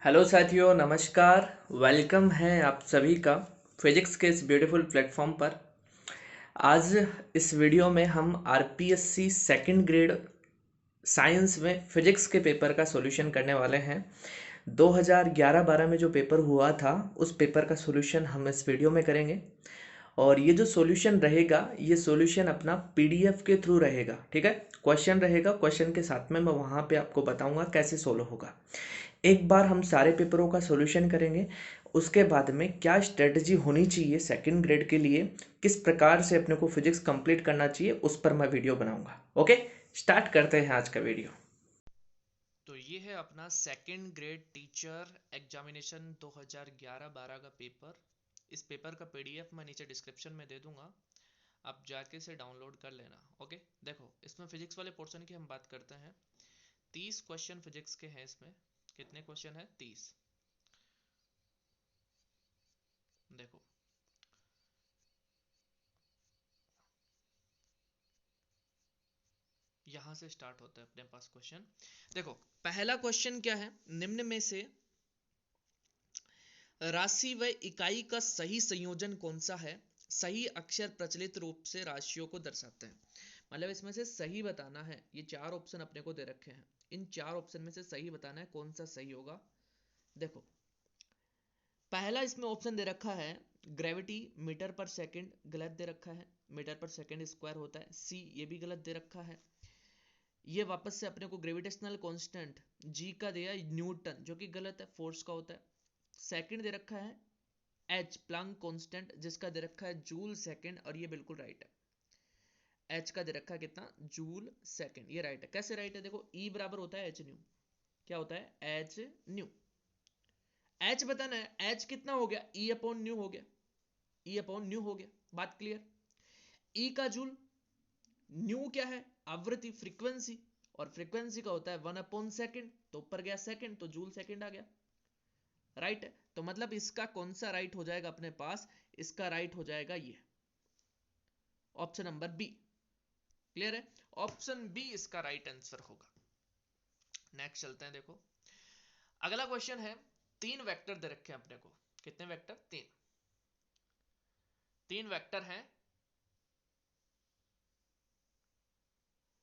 Hello साथियों, नमस्कार। Welcome है आप सभी का फिजिक्स के इस ब्यूटीफुल प्लेटफॉर्म पर। आज इस वीडियो में हम आरपीएससी सेकंड ग्रेड साइंस में फिजिक्स के पेपर का सॉल्यूशन करने वाले हैं। 2011-12 में जो पेपर हुआ था उस पेपर का सॉल्यूशन हम इस वीडियो में करेंगे। और ये जो सॉल्यूशन रहेगा, ये सॉल्यूशन अपना पीडीएफ के थ्रू रहेगा। ठीक है, क्वेश्चन रहेगा, क्वेश्चन के साथ में मैं वहाँ पे आपको बताऊंगा कैसे सोल्व होगा। एक बार हम सारे पेपरों का सॉल्यूशन करेंगे, उसके बाद में क्या स्ट्रेटजी होनी चाहिए सेकंड ग्रेड के लिए, किस प्रकार से अपने को फिजिक्स कंप्लीट करना चाहिए, उस पर मैं वीडियो बनाऊंगा। ओके, स्टार्ट करते हैं आज का वीडियो। तो ये है अपना सेकंड ग्रेड टीचर एग्जामिनेशन 2011-12 का पेपर। इस पेपर का पीडीएफ मैं नीचे डिस्क्रिप्शन में दे दूंगा, आप जाके से डाउनलोड कर लेना। ओके, देखो इसमें फिजिक्स वाले पोर्शन की हम बात करते हैं। 30 क्वेश्चन फिजिक्स के हैं इसमें। कितने क्वेश्चन है? 30। देखो, यहां से स्टार्ट होता है अपने पास क्वेश्चन। देखो, पहला क्वेश्चन क्या है? निम्न में से राशि व इकाई का सही संयोजन कौन सा है? सही अक्षर प्रचलित रूप से राशियों को दर्शाते हैं। मतलब इसमें से सही बताना है। ये चार ऑप्शन अपने को दे रखे हैं, इन चार ऑप्शन में से सही बताना है कौन सा सही होगा। देखो, पहला इसमें ऑप्शन दे रखा है ग्रेविटी मीटर पर सेकंड, गलत दे रखा है। मीटर पर सेकंड स्क्वायर होता है। सी, ये भी गलत दे रखा है। ये वापस से अपने को ग्रेविटेशनल कांस्टेंट जी का दिया न्यूटन, जो कि गलत है, फोर्स का होता है। सेकंड दे रखा है एच प्लैंक कांस्टेंट, जिसका दे रखा है जूल सेकंड, और ये बिल्कुल राइट है। एच का दे रखा है कितना? जूल सेकंड, ये राइट है। कैसे राइट है? देखो, ई बराबर होता है एच न्यू। क्या होता है? H new. एच बताना है, एच कितना हो गया? ई अपॉन न्यू हो गया। ई अपॉन न्यू हो गया, बात क्लियर। ई का जूल, न्यू क्या है? आवृत्ति, फ्रीक्वेंसी, और फ्रीक्वेंसी का होता है 1/सेकंड, तो ऊपर गया सेकंड, तो जूल सेकंड आ गया। राइट है, तो मतलब इसका कौन सा राइट हो जाएगा अपने पास? इसका राइट हो जाएगा ये ऑप्शन नंबर बी। क्लियर है? ऑप्शन बी इसका राइट आंसर होगा। नेक्स्ट चलते हैं। देखो, अगला क्वेश्चन है, तीन वेक्टर दे रखे हैं अपने को। कितने वेक्टर? तीन। तीन वेक्टर हैं,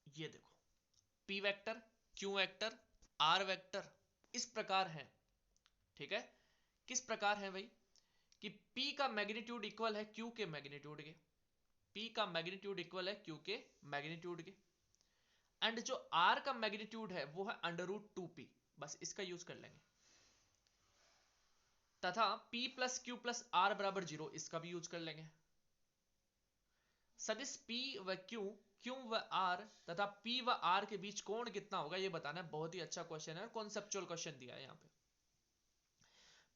ये देखो, p vector, q vector, r vector, इस प्रकार है। ठीक है, किस प्रकार है भाई? कि P का मैग्नीट्यूड इक्वल है Q के मैग्नीट्यूड के। P का मैग्नीट्यूड इक्वल है Q के मैग्नीट्यूड के। एंड जो R का मैग्नीट्यूड है वो है √2P। बस इसका यूज कर लेंगे। तथा P plus Q plus R बराबर 0, इसका भी यूज कर लेंगे। सदिश P व Q व R तथा P व R के बीच कोण कितना होगा, ये बताना है। बहुत ही अच्छा क्वेश्चन है, कॉन्सेप्चुअल क्वेश्चन दिया है यहाँ पे।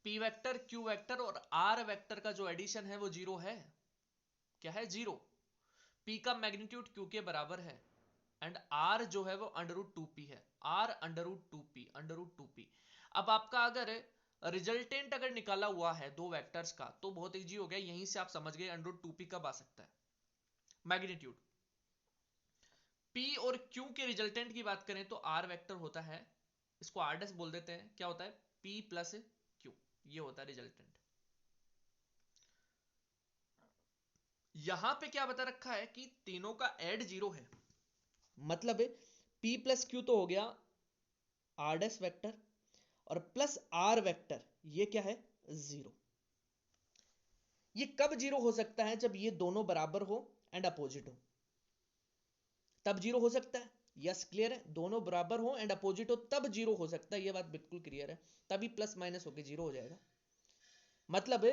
P वेक्टर, Q वेक्टर और R वेक्टर का जो एडिशन है वो 0 है। क्या है? 0। P का मैग्नीट्यूड Q के बराबर है, एंड R जो है वो √2P है। R √2P। अब आपका अगर रिजल्टेंट अगर निकाला हुआ है दो वेक्टर्स का, तो बहुत इजी हो गया, यहीं से आप समझ गए √2P कब आ सकता है। मैग्नीट्यूड P और Q के रिजल्टेंट की बात करें तो R वेक्टर होता है, इसको R डैश बोल देते हैं। क्या होता है? P प्लस Q, ये होता है रिजल्टेंट। यहां पे क्या बता रखा है कि तीनों का एड 0 है। मतलब P प्लस Q तो हो गया R डैश वेक्टर, और प्लस R वेक्टर, ये क्या है? 0। ये कब 0 हो सकता है? जब ये दोनों बराबर हो एंड अपोजिट हो, तब 0 हो सकता है। यस, क्लियर है? दोनों बराबर हो एंड अपोजिट हो तब 0 हो सकता है, ये बात बिल्कुल क्लियर है। तभी प्लस माइनस होकर 0 हो जाएगा। मतलब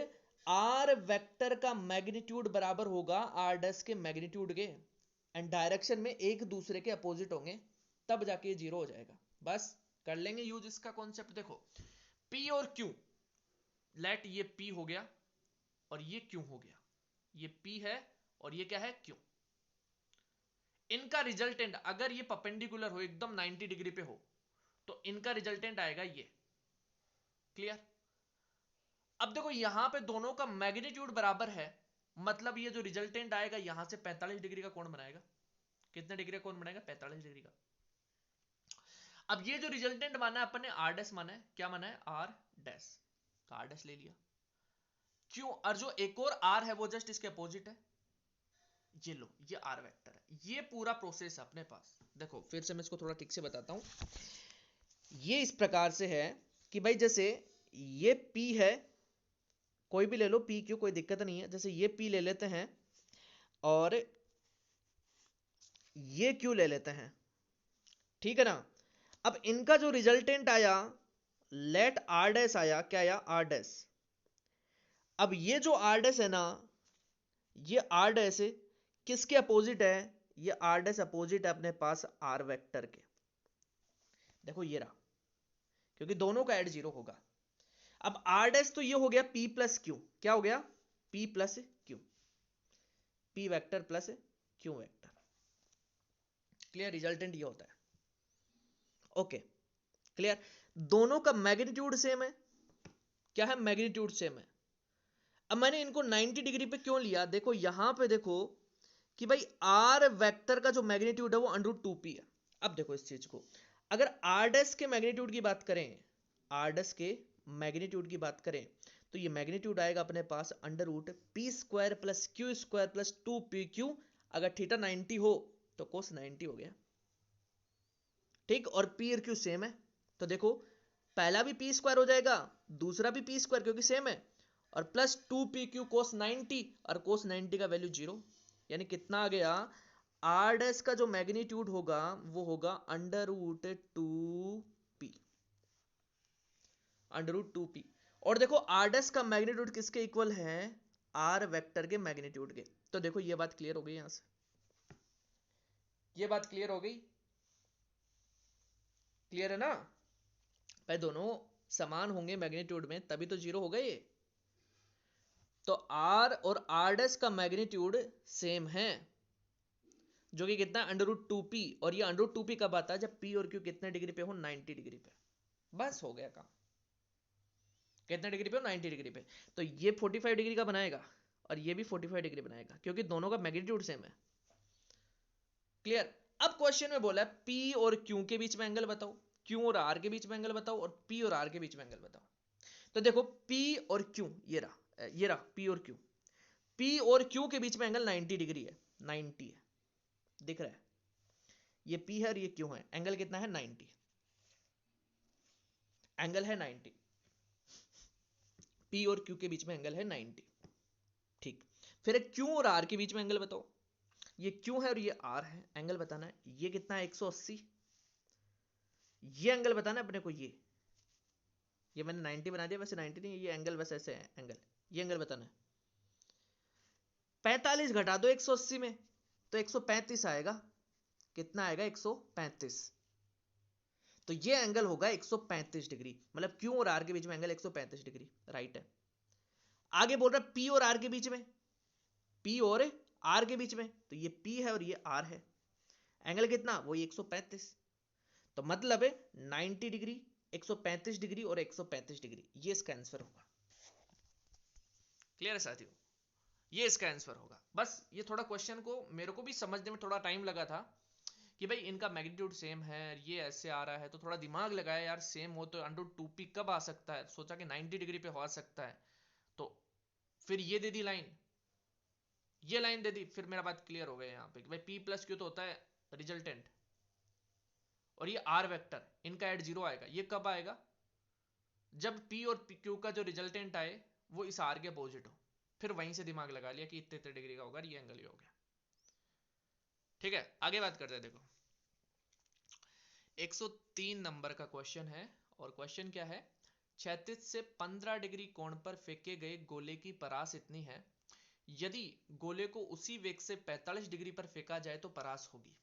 आर वेक्टर का मैग्नीट्यूड बराबर होगा आर डैश के मैग्नीट्यूड के, एंड डायरेक्शन में एक दूसरे के अपोजिट होंगे, तब जाके ये 0 हो जाएगा। बस कर लेंगे यूज इसका कॉन्सेप्ट। देखो, P और Q, लेट ये P हो गया और ये Q हो गया। ये P है और ये क्या है? Q। इनका रिजल्टेंट अगर ये परपेंडिकुलर हो, एकदम 90 डिग्री पे हो, तो इनका रिजल्टेंट आएगा ये। क्लियर? अब देखो, यहां पे दोनों का मैग्नीट्यूड बराबर है, मतलब ये जो रिजल्टेंट आएगा यहां से 45 डिग्री का कोण बनाएगा। कितने डिग्री का कोण बनाएगा? 45 डिग्री का। अब ये जो रिजल्टेंट माना है अपन ने आर डैश माना है, क्या माना है आर डैश, तो आर डैश ले लिया। क्यों, और जो एक और आर है वो जस्ट इसके अपोजिट है, ये लो ये आर वेक्टर है। ये पूरा प्रोसेस अपने पास देखो, फिर से मैं इसको थोड़ा ठीक से बताता हूं। ये इस प्रकार से है कि भाई जैसे ये P है, कोई भी ले लो P क्यों, कोई दिक्कत नहीं है। जैसे ये P ले लेते हैं और ये Q ले लेते हैं, ठीक है ना। अब इनका जो रिजल्टेंट आया लेट आर डैश आया, क्या आया आर डैश। अब ये जो आर डैश है ना, ये आर डैश किसके अपोजिट है, ये आर डैश अपोजिट है अपने पास आर वेक्टर के। देखो ये रहा, क्योंकि दोनों का एड जीरो होगा। अब आर डैश तो ये हो गया P प्लस क्यू, क्या हो गया P plus Q, P vector plus Q vector. Clear, resultant ये होता है। ओके क्लियर, दोनों का मैग्नीट्यूड सेम है, क्या है मैग्नीट्यूड सेम है। अब मैंने इनको 90 डिग्री पे क्यों लिया, देखो यहां पे देखो कि भाई आर वेक्टर का जो मैग्नीट्यूड है वो √2p है। अब देखो इस चीज को, अगर आर डैश के मैग्नीट्यूड की बात करें, आर डैश के मैग्नीट्यूड की बात करें, तो ये मैग्नीट्यूड आएगा अपने पास √p² plus q² plus 2pq। अगर थीटा 90 हो तो कोस 90 हो गया, ठीक। और p और q सेम है, तो देखो पहला भी p² हो जाएगा, दूसरा भी p² क्योंकि सेम है, और प्लस 2pq कोस 90, और कोस 90 का वैल्यू 0, यानी कितना आ गया, आर डैश का जो मैग्नीट्यूड होगा वो होगा √2p, √2p। और देखो आर डैश का मैग्नीट्यूड किसके इक्वल है, आर वेक्टर के मैग्नीट्यूड के। तो देखो ये बात क्लियर हो गई, यहां से ये बात क्लियर हो गई, क्लियर है ना भाई, दोनों समान होंगे मैग्नीट्यूड में तभी तो जीरो हो गए। तो आर और आर डैश का मैग्नीट्यूड सेम है, जो कि कितना √2p, और ये √2p कब आता है, जब p और q कितने डिग्री पे हो, 90 डिग्री पे। बस हो गया काम, कितने डिग्री पे हो 90 डिग्री पे। तो ये 45 डिग्री का बनाएगा और ये भी 45 डिग्री बनाएगा, क्योंकि दोनों का मैग्नीट्यूड सेम है। क्लियर। अब क्वेश्चन में बोला है p और q के बीच में एंगल बताओ, q और r के बीच में एंगल बताओ, और p और r के बीच में एंगल बताओ। तो देखो p और q, ये रहा p और q, p और q के बीच में एंगल 90 डिग्री है, 90 है, दिख रहा है, ये p है और ये q है, एंगल कितना है 90, एंगल है 90, p और q के बीच में एंगल है 90, ठीक। फिर q और r के बीच में एंगल बताओ, ये q है और ये r है, एंगल बताना है, ये कितना है 180, ये एंगल बताना है अपने को, ये मैंने 90 बना दिया, वैसे 90 नहीं, ये एंगल वैसे ऐसे है एंगल, ये एंगल बताना है। 45 घटा दो 180 में तो 135 आएगा, कितना आएगा 135, तो ये एंगल होगा 135 डिग्री, मतलब Q और R के बीच में एंगल 135 डिग्री, राइट है। आगे बोल रहा है P और R के बीच में, P और R के बीच में, तो ये P है और ये R है, एंगल कितना वही 135, तो मतलब है 90 डिग्री, 135 डिग्री और 135 डिग्री, ये इसका आंसर होगा। क्लियर है साथियों, ये इसका आंसर होगा। बस ये थोड़ा क्वेश्चन को मेरे को भी समझने में थोड़ा टाइम लगा था कि भाई इनका मैग्नीट्यूड सेम है, ये ऐसे आ रहा है, तो थोड़ा दिमाग लगाया यार, सेम हो तो √2p कब आ सकता है, सोचा कि 90 डिग्री पे हो सकता है, तो फिर ये दे दी लाइन, ये लाइन दे दी, फिर मेरा बात क्लियर हो गया यहाँ पे कि भाई p प्लस क्यू तो होता है रिजल्टेंट, और ये r वेक्टर, इनका एड जीरो आएगा, ये कब आएगा, जब p और q का जो रिजल्टेंट आए वो इस r के अपोजिट हो। फिर वहीं से दिमाग लगा लिया कि इतने डिग्री का होगा, ये एंगल ही हो गया। ठीक है, आगे बात करते हैं। देखो 103 नंबर का क्वेश्चन है, और क्वेश्चन क्या है, क्षैतिज से 15 डिग्री कोण पर फेंके गए गोले की परास इतनी है, यदि गोले को उसी वेग से 45 डिग्री पर फेंका जाए तो परास होगी।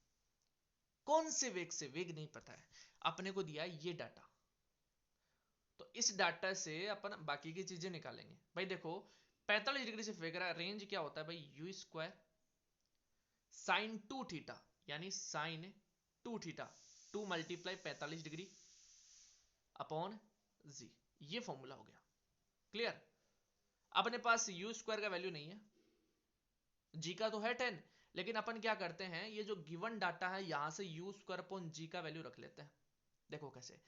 कौन से वेग से, वेग नहीं पता है, अपने को दिया ये डाटा, तो इस डाटा से अपन बाकी की चीजें निकालेंगे। भाई देखो 45 डिग्री से फेंक रहा है, रेंज क्या होता है भाई, u² sin 2 थीटा, यानी sin 2 theta, 2 multiply 45 degree upon G, ये फॉर्मूला हो गया। क्लियर। अपने पास u² का वैल्यू नहीं है, g का तो है 10, लेकिन अपन क्या करते हैं, ये जो गिवन डाटा है यहां से u² अपॉन g का वैल्यू रख लेते हैं। देखो कैसे,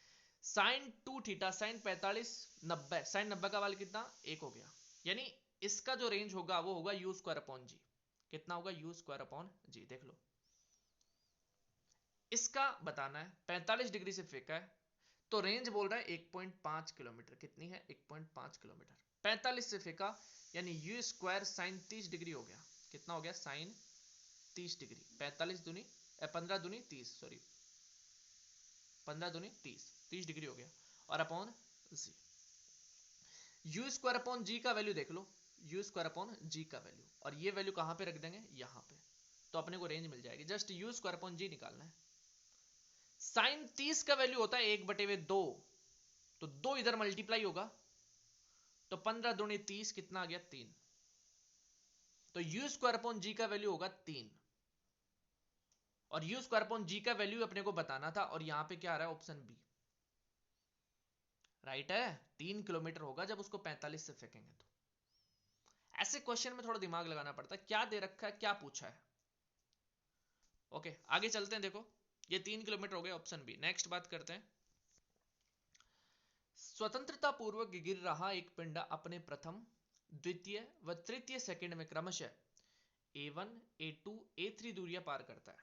साइन 2 थीटा साइन 45 90, साइन 90 का वाल कितना 1 हो गया, यानी इसका जो रेंज होगा वो होगा यू स्क्वायर अपॉन जी। कितना होगा यू स्क्वायर अपॉन जी, देख लो। इसका बताना है 45 डिग्री से फेंका है तो रेंज बोल रहा है 1.5 किलोमीटर। कितनी है 1.5 किलोमीटर। 45 से फेंका यानी यू स्क्वायर साइन 30 डिग्री हो गया। कितना हो गया साइन 30 डिग्री। 45 दूनी 15 दूनी 30, सॉरी 15 दूनी 30, 30 डिग्री हो गया। और upon G, U square upon G का वैल्यू देख लो, यू स्क्वायर अपॉन जी का वैल्यू, और ये वैल्यू कहां पे रख देंगे यहां पे, तो अपने को रेंज मिल जाएगी। जस्ट यू स्क्वायर अपॉन जी निकालना है। साइन 30 का वैल्यू होता है 1/2, तो 2 इधर मल्टीप्लाई होगा तो 15 दूनी 30, कितना आ गया 3। तो यू स्क्वायर अपॉन जी का वैल्यू होगा 3, और यू स्क्वायर अपॉन जी का वैल्यू अपने को बताना था, और यहां पे क्या आ रहा है ऑप्शन बी राइट है। 3 किलोमीटर होगा जब उसको 45 से फेंकेंगे तो। ऐसे क्वेश्चन में थोड़ा दिमाग लगाना पड़ता है, क्या दे रखा है क्या पूछा है। ओके आगे चलते हैं। देखो ये 3 किलोमीटर हो गया ऑप्शन बी। नेक्स्ट बात करते हैं, स्वतंत्रता पूर्वक गिर रहा एक पिंड अपने प्रथम द्वितीय व तृतीय सेकंड में क्रमशः A1 A2 A3 दूरियां पार करता है।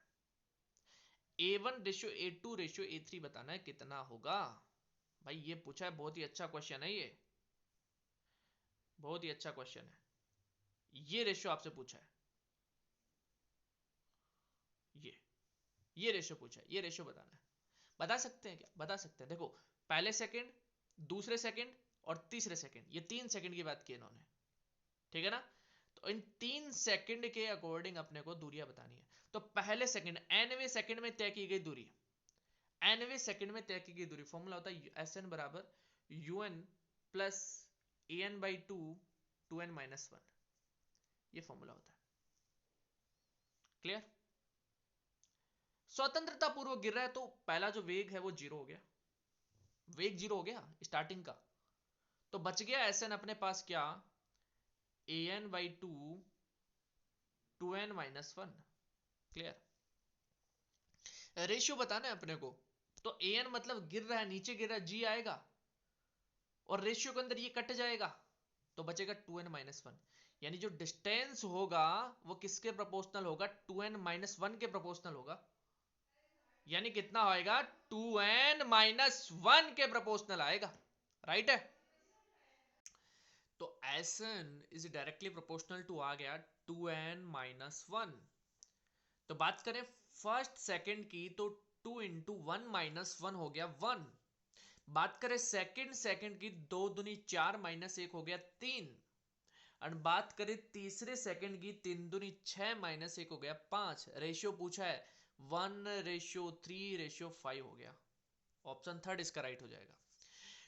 A1 ratio A2 ratio A3 बताना है कितना होगा। भाई ये पूछा है, बहुत ही अच्छा क्वेश्चन है, ये बहुत ही अच्छा क्वेश्चन है। ये रेशियो आपसे पूछा है, ये ये रेशियो पूछा है, ये रेशियो बताना है। बता सकते हैं क्या, बता सकते हैं। देखो पहले सेकंड, दूसरे सेकंड और तीसरे सेकंड, ये 3 सेकंड की बात की इन्होंने, ठीक है ना। तो इन 3 सेकंड के अकॉर्डिंग अपने को दूरियां बतानी है। तो पहले सेकंड nवें सेकंड में तय की गई दूरी, nवें सेकंड में तय की गई दूरी, फॉर्मूला होता है Sn बराबर un plus an by 2 2n minus 1, ये फॉर्मूला होता है। क्लियर। स्वतंत्रता पूर्वक गिर रहा है तो पहला जो वेग है वो जीरो हो गया, वेग जीरो हो गया स्टार्टिंग का। तो बच गया Sn अपने पास क्या an by 2 2n minus 1। Clear. Ratio बताना है अपने को, तो an मतलब गिर रहा है, नीचे गिर रहा है, जी आएगा और रेशियो के अंदर ये कट जाएगा तो बचेगा 2n माइनस 1। यानी जो डिस्टेंस होगा वो किसके प्रोपोर्शनल होगा 2n माइनस 1 के प्रोपोर्शनल होगा। यानी कितना आएगा 2n माइनस 1 के प्रोपोर्शनल आएगा, राइट है। तो Sn is directly proportional to आ गया 2n माइनस 1। तो बात करें फर्स्ट सेकंड की तो 2 इंटू 1 माइनस 1 हो गया 1। बात करें सेकंड सेकंड की, 2 दूनी 4 माइनस 1 हो गया 3। और बात करें तीसरे सेकंड की, 3 दूनी 6 माइनस 1 हो गया 5। रेशियो पूछा है 1:3:5 हो गया। ऑप्शन थर्ड इसका राइट हो जाएगा।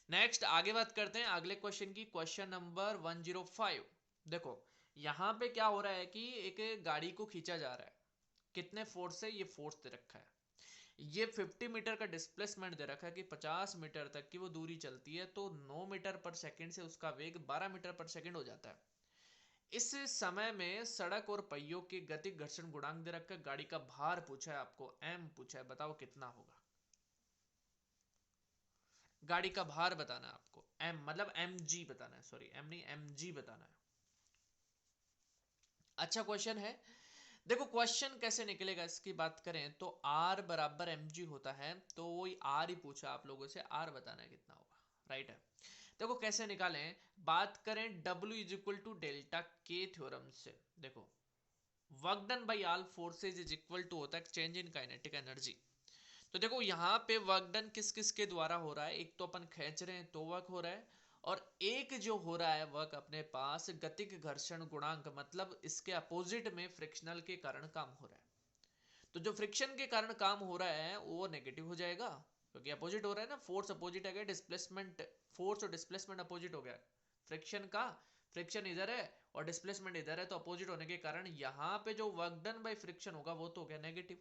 नेक्स्ट आगे बात करते हैं अगले क्वेश्चन की, क्वेश्चन नंबर 105। देखो यहां पे क्या हो रहा है कि एक गाड़ी को खींचा जा रहा है, कितने फोर्स से, ये फोर्स दे रखा है। ये 50 मीटर का डिस्प्लेसमेंट दे रखा है कि 50 मीटर तक की वो दूरी चलती है, तो 9 मीटर पर सेकंड से उसका वेग 12 मीटर पर सेकंड हो जाता है। इस समय में सड़क और पहियों के गति घर्षण गुणांक दे रखा है, गाड़ी का भार पूछा है आपको, m पूछा है, बताओ कितना होगा। गाड़ी का भार बताना है आपको, m मतलब mg बताना है, सॉरी m नहीं mg बताना है। अच्छा क्वेश्चन है। देखो क्वेश्चन कैसे निकलेगा इसकी बात करें तो r बराबर mg होता है, तो वही r ही पूछा आप लोगों से, r बताना है कितना होगा, राइट है। देखो कैसे निकालें, बात करें W is equal to delta के थ्योरम से। देखो work done by all forces is equal to होता है चेंज इन काइनेटिक एनर्जी। तो देखो यहाँ पे वर्क डन किस किस के द्वारा हो रहा है, एक तो अपन खींच रहे हैं तो वर्क हो रहा है, और एक जो हो रहा है वर्क अपने पास गतिक घर्षण गुणांक, मतलब इसके अपोजिट में फ्रिक्शनल के कारण काम हो रहा है। तो जो फ्रिक्शन के कारण काम हो रहा है वो नेगेटिव हो जाएगा, क्योंकि अपोजिट हो रहा है ना, फोर्स अपोजिट है, डिस्प्लेसमेंट फोर्स और डिस्प्लेसमेंट अपोजिट हो गया फ्रिक्शन का। फ्रिक्शन इधर है और डिस्प्लेसमेंट इधर है, तो अपोजिट होने के कारण यहाँ पे जो वर्क डन बाय फ्रिक्शन होगा वो तो हो गया नेगेटिव,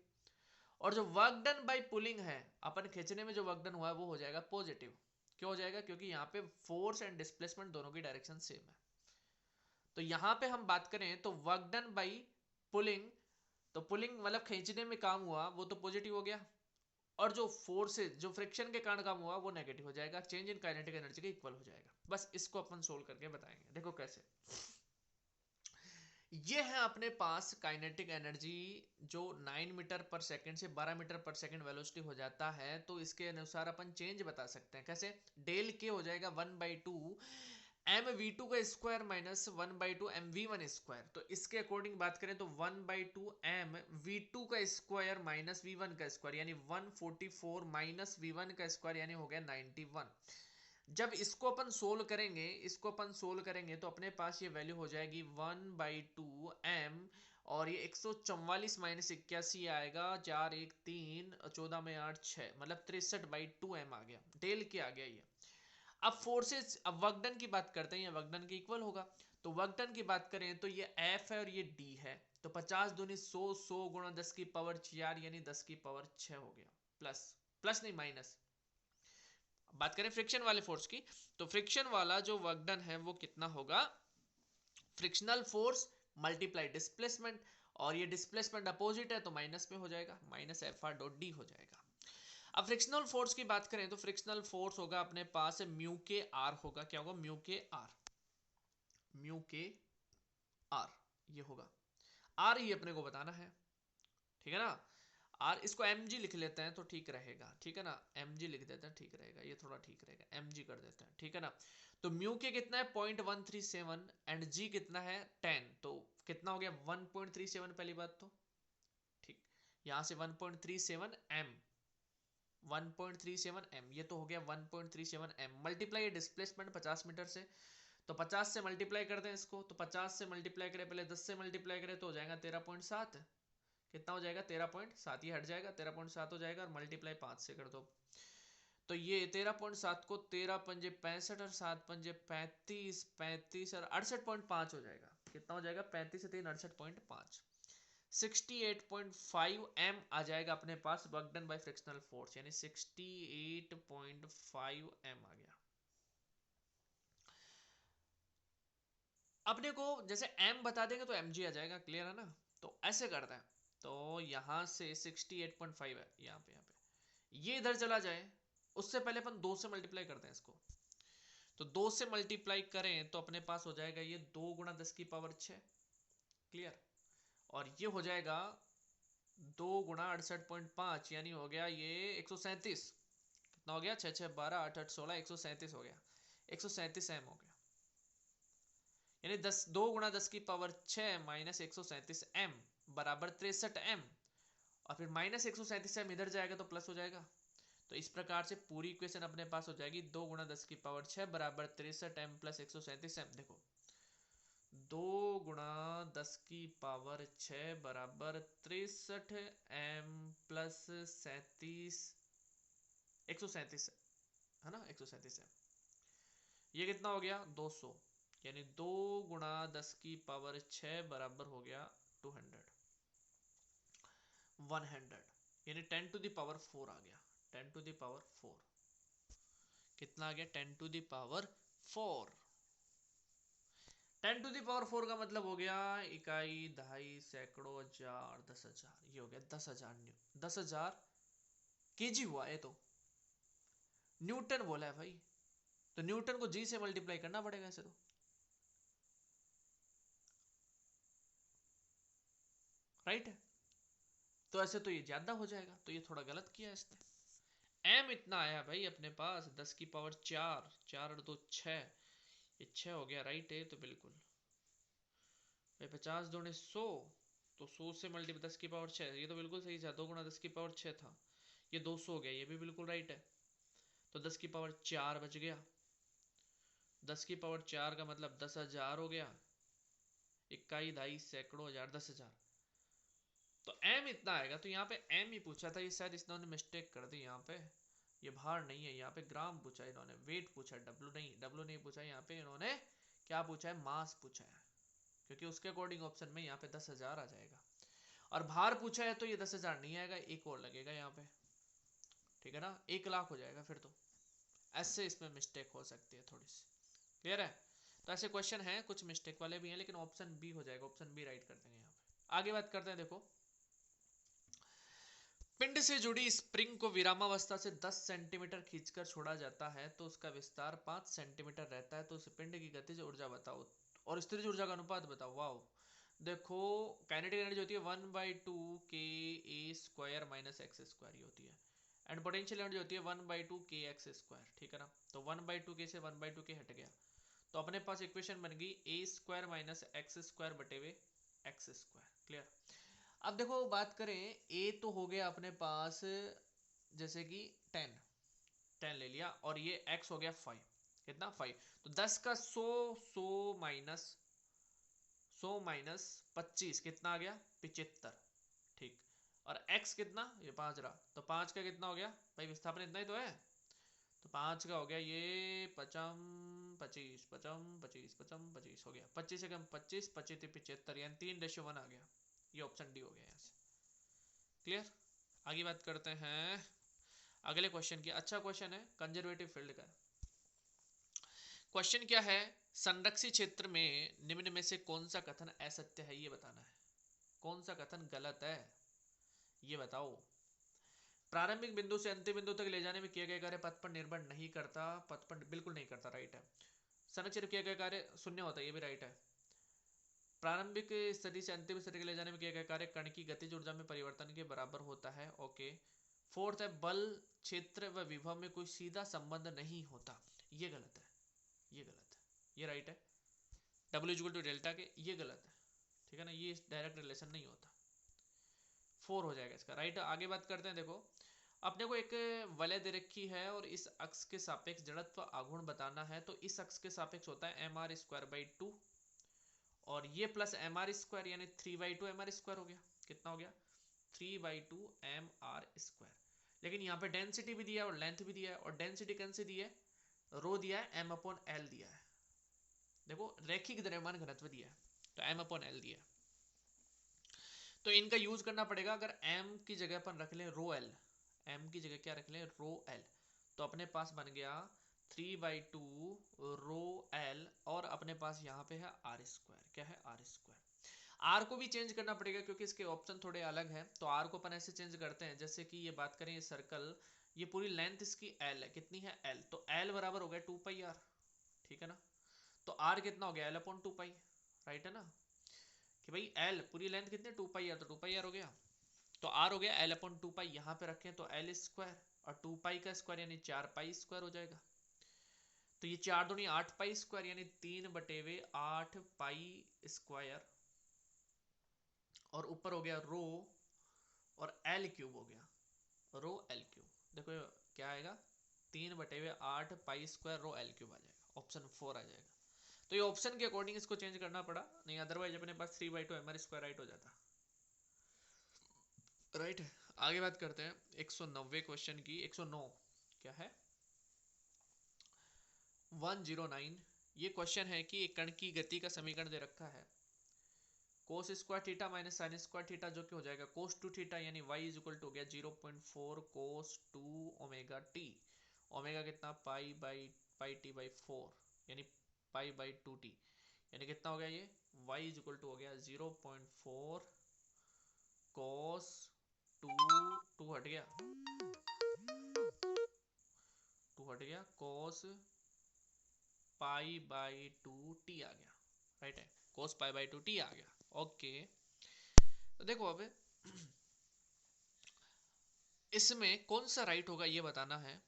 और जो वर्क डन बाय पुलिंग है, अपन खींचने में जो वर्क डन हुआ है वो हो जाएगा पॉजिटिव। क्यों हो जाएगा, क्योंकि यहाँ पे फोर्स एंड डिस्प्लेसमेंट दोनों की डायरेक्शन सेम है। तो यहाँ पे हम बात करें तो वर्क डन बाय पुलिंग, तो पुलिंग मतलब खींचने में काम हुआ वो तो पॉजिटिव हो गया, और जो फोर्सेज जो फ्रिक्शन के कारण काम हुआ वो नेगेटिव हो जाएगा, चेंज इन काइनेटिक एनर्जी के इक्वल हो जाएगा। बस इसको अपन सोल्व करके बताएंगे। देखो कैसे, ये है अपने पास काइनेटिक एनर्जी जो 9 मीटर पर सेकंड से 12 मीटर पर सेकंड वेलोसिटी हो जाता है, तो इसके अनुसार अपन चेंज बता सकते हैं कैसे। डेल के हो जाएगा 1/2 एम वी टू का square minus 1/2 m v one square. तो इसके अकॉर्डिंग बात करें तो 1/2 एम वी टू का स्क्वायर माइनस वी वन का स्क्वायर यानी 144 माइनस वी वन का स्क्वायर यानी हो गया 91। जब इसको अपन सोल्व करेंगे, इसको अपन सोल्व करेंगे तो अपने पास ये वैल्यू हो जाएगी 1/2 एम, और ये 144 माइनस 81 आएगा, 4 1 3 14 में 8 6 मतलब 63/2 एम आ गया, डेल के आ गया ये। अब फोर्सेस, अब वर्क डन की बात करते हैं, ये वर्क डन के इक्वल होगा। तो वर्क डन की बात करें तो ये एफ है और ये डी है, तो 50 दूनी 100, 100 गुणा 10 की पावर 4 यानी 10 की पावर 6 हो गया, प्लस प्लस नहीं माइनस। बात करें फ्रिक्शन वाले फोर्स की, तो फ्रिक्शन वाला जो वर्क डन है वो कितना होगा, फ्रिक्शनल फोर्स मल्टीप्लाई डिस्प्लेसमेंट, और ये डिस्प्लेसमेंट अपोजिट है तो माइनस में हो जाएगा, minus F R dot D हो जाएगा। अब फ्रिक्शनल फोर्स की बात करें तो फ्रिक्शनल फोर्स होगा अपने पास म्यू के आर होगा, क्या होगा, म्यू के आर, म्यू के आर ये होगा। आर ये अपने को बताना है, ठीक है ना। आर इसको एम जी लिख लेते हैं तो ठीक रहेगा, ठीक है ना, एम जी लिख देते हैं ठीक रहेगा, ये थोड़ा ठीक रहेगा, एम जी कर देते हैं, ठीक है ना। तो म्यू के कितना है 0.137 एंड जी कितना है 10, तो कितना हो गया 1.37 पहली बात तो, ठीक, यहां से 1.37 एम, 1.37 एम, ये तो हो गया 1.37 एम, मल्टीप्लाई डिस्प्लेसमेंट 50 मीटर से, तो 50 से मल्टीप्लाई कर दें इसको, तो 50 से मल्टीप्लाई करें, पहले 10 से मल्टीप्लाई करें तो हो जाएगा 13.7, कितना हो जाएगा 13.7, ये हट जाएगा 13.7 हो जाएगा, और मल्टीप्लाई 5 से कर दो, तो ये 13.7 को 13 पंजे 65 और 7 पंजे 35, 35 और 68.5 हो जाएगा, कितना हो जाएगा 35 से 3 68.5, 68.5 एम आ जाएगा अपने पास work done by frictional force, यानी 68.5 एम आ गया। अपने को जैसे एम बता देंगे तो एम जी आ जाएगा, क्लियर है ना। तो ऐसे करते हैं, तो यहां से 68.5 है, यहाँ पे ये इधर चला जाए, उससे पहले अपन 2 से मल्टीप्लाई करते हैं इसको, तो 2 से मल्टीप्लाई करें तो अपने पास हो जाएगा ये 2 गुणा 10 की पावर 6, क्लियर, और ये हो जाएगा 2 गुणा 68.5 यानी हो गया ये 137, कितना हो गया 6 6 12 8 8 16 137 हो गया, 137 एम हो गया, यानी 10 2 गुणा 10 की पावर 6 माइनस 137 एम बराबर 63 एम, और फिर माइनस 137 एम इधर जाएगा तो प्लस हो जाएगा। तो इस प्रकार से पूरी इक्वेशन अपने पास हो जाएगी 2 गुणा 10 की पावर 6 बराबर 63 एम प्लस 137 एम। देखो 2 गुणा 10 की पावर 6 बराबर 63 एम प्लस 37, 137 है ना, 137 एम, ये कितना हो गया 200, यानी 2 गुणा 10 की पावर 6 बराबर हो गया 200, 100, यानी 10 टू द पावर 4 आ गया, 10 टू द पावर 4 कितना आ गया 10 to the power 4, 10 to the power 4 का मतलब हो गया इकाई, दहाई, सैकड़ों, हजार, 10,000, ये हो गया 10,000 10,000 केजी हुआ, ये तो न्यूटन बोला है भाई, तो न्यूटन को जी से मल्टीप्लाई करना पड़ेगा ऐसे तो, राइट है, तो ऐसे तो ये ज्यादा हो जाएगा, तो ये थोड़ा गलत किया इसने। एम इतना आया भाई अपने पास 10 की पावर 4, 4 और 2 6, ये 6 हो गया, राइट है, तो बिल्कुल भाई 50 दूनी 100, तो 100 से मल्टीप्लाई 10 की पावर 6, ये तो बिल्कुल सही था, 2 गुणा 10 की पावर 6 था, ये 200 हो गया, ये भी बिल्कुल राइट है, तो 10 की पावर 4 बच गया, 10 की पावर 4 का मतलब 10,000 हो गया, इकाई, दहाई, सैकड़ों, हजार, 10,000, तो एम इतना आएगा। तो यहाँ पे एम ही पूछा था, ये शायद इन्होंने मिस्टेक कर दी यहाँ पे, ये भार नहीं है, यहाँ पे ग्राम पूछा इन्होंने, वेट पूछा, डब्लू नहीं पूछा, यहाँ पे इन्होंने क्या पूछा है, मास पूछा है, क्योंकि उसके अकॉर्डिंग ऑप्शन में यहाँ पे 10,000 आ जाएगा, और भार पूछा है तो ये 10,000 नहीं आएगा, एक और लगेगा यहाँ पे, ठीक है ना, 1,00,000 हो जाएगा फिर, तो ऐसे इसमें मिस्टेक हो सकती है थोड़ी सी, क्लियर है। तो ऐसे क्वेश्चन हैं, कुछ मिस्टेक वाले भी हैं, लेकिन ऑप्शन बी हो जाएगा, ऑप्शन बी राइट कर देंगे यहाँ पे। आगे बात करते हैं, देखो पिंड से जुड़ी स्प्रिंग को विरामावस्था से 10 सेंटीमीटर खींचकर छोड़ा जाता है तो उसका विस्तार 5 सेंटीमीटर रहता है, तो उस पिंड की गतिज ऊर्जा बताओ और स्थितिज ऊर्जा का अनुपात बताओ। वाओ, देखो काइनेटिक एनर्जी होती है 1/2 के ए स्क्वायर माइनस एक्स स्क्वायर ये होती है, एंड पोटेंशियल एनर्जी होती है 1/2 के एक्स स्क्वायर, ठीक है ना। तो 1/2 के से 1/2 के हट गया, तो अपने पास इक्वेशन बन गई ए स्क्वायर माइनस एक्स स्क्वायर बटे हुए एक्स स्क्वायर। क्लियर। अब देखो बात करें, ए तो हो गया अपने पास जैसे कि 10 ले लिया, और ये x हो गया 5, कितना 5, तो 10 का 100 माइनस 25 कितना आ गया 75, ठीक। और x कितना, ये 5 रहा, तो 5 का कितना हो गया भाई, विस्थापन इतना ही तो है, तो 5 का हो गया ये 25 25 25 25 25 25 हो गया, 25 से कम 25 25 75, यानी 3:1 आ गया। ये ऑप्शन डी हो गया यहाँ से। क्लियर। आगे बात करते हैं अगले क्वेश्चन की। अच्छा क्वेश्चन है, कंजर्वेटिव फील्ड का। क्वेश्चन क्या है, संरक्षित क्षेत्र में निम्न में से कौन सा कथन असत्य है, ये बताना है। कौन सा कथन गलत है ये बताओ। प्रारंभिक बिंदु से अंतिम बिंदु तक ले जाने में किया गया कार्य पथ पर निर्भर नहीं करता, पथ पर बिल्कुल नहीं करता, राइट है। संरक्षित किया गया कार्य शून्य होता है, ये भी राइट है। प्रारंभिक स्थिति से अंतिम स्थिति के ले जाने में किया गया कार्य कण की गतिज ऊर्जा में परिवर्तन के बराबर होता है, ओके। फोर्थ है, बल क्षेत्र व विभव में कोई सीधा संबंध नहीं होता, ये गलत है, ये गलत है, ये राइट है। W=डेल्टा के, ये गलत है, ठीक है ना, ये डायरेक्ट रिलेशन नहीं होता, 4 हो जाएगा इसका, राइट। आगे बात करते हैं, देखो अपने को एक वलय दे रखी है और इस अक्ष के सापेक्ष जड़त्व आघूर्ण बताना है, तो इस अक्ष के सापेक्ष होता है mr²/2 और ये प्लस mr² यानी 3/2 mr² हो गया, कितना हो गया 3/2 mr²। लेकिन यहाँ पे डेंसिटी भी दिया है और लेंथ भी दिया है, और डेंसिटी कौन सी दी है, रो दिया है, m/l दिया है। देखो रैखिक द्रव्यमान घनत्व दिया है, तो m/l दिया है, तो इनका यूज करना पड़ेगा। अगर m की जगह पर रख लें रो l, m की जगह क्या रख लें रो l, तो अपने पास बन गया 3/2 रो l, और अपने पास यहाँ पे है r², क्या है r²। r को भी चेंज करना पड़ेगा क्योंकि इसके ऑप्शन थोड़े अलग हैं, तो r को अपन ऐसे चेंज करते हैं, जैसे कि ये बात करें, ये सर्कल, ये पूरी लेंथ इसकी l है, कितनी है l, तो l बराबर हो गया 2πr, ठीक है ना। तो r कितना हो गया l/2π, राइट है ना, कि भाई l पूरी लेंथ कितनी 2πr, तो 2πr हो गया, तो r हो गया l/2π, यहाँ पे रखें तो l² और 2π का स्क्वायर यानी 4π² हो जाएगा, तो ये 4 दूनी 8π² यानी 3/8π², और ऊपर हो गया रो और l³ हो गया, रो l³, देखो क्या आएगा 3/8π² रो l³ आ जाएगा, ऑप्शन 4 आ जाएगा। तो ये ऑप्शन के अकॉर्डिंग इसको चेंज करना पड़ा, नहीं अदरवाइज अपने पास 3/2 mr² राइट हो जाता, राइट है। आगे बात करते हैं 190 क्वेश्चन की। 109 क्या है 109, ये क्वेश्चन है कि एक कण की गति का समीकरण दे रखा है, cos² theta minus sin² theta, जो कि हो जाएगा cos 2 थीटा, यानी y हो गया 0.4 cos 2 ओमेगा t, ओमेगा कितना π/4 यानी π/2t, यानी कितना हो गया ये y हो गया 0.4 cos 2 हट गया, 2 हट गया cos π/2t आ गया, राइट है, cos π/2t आ गया, ओके। तो देखो अब इसमें कौन सा राइट होगा ये बताना है।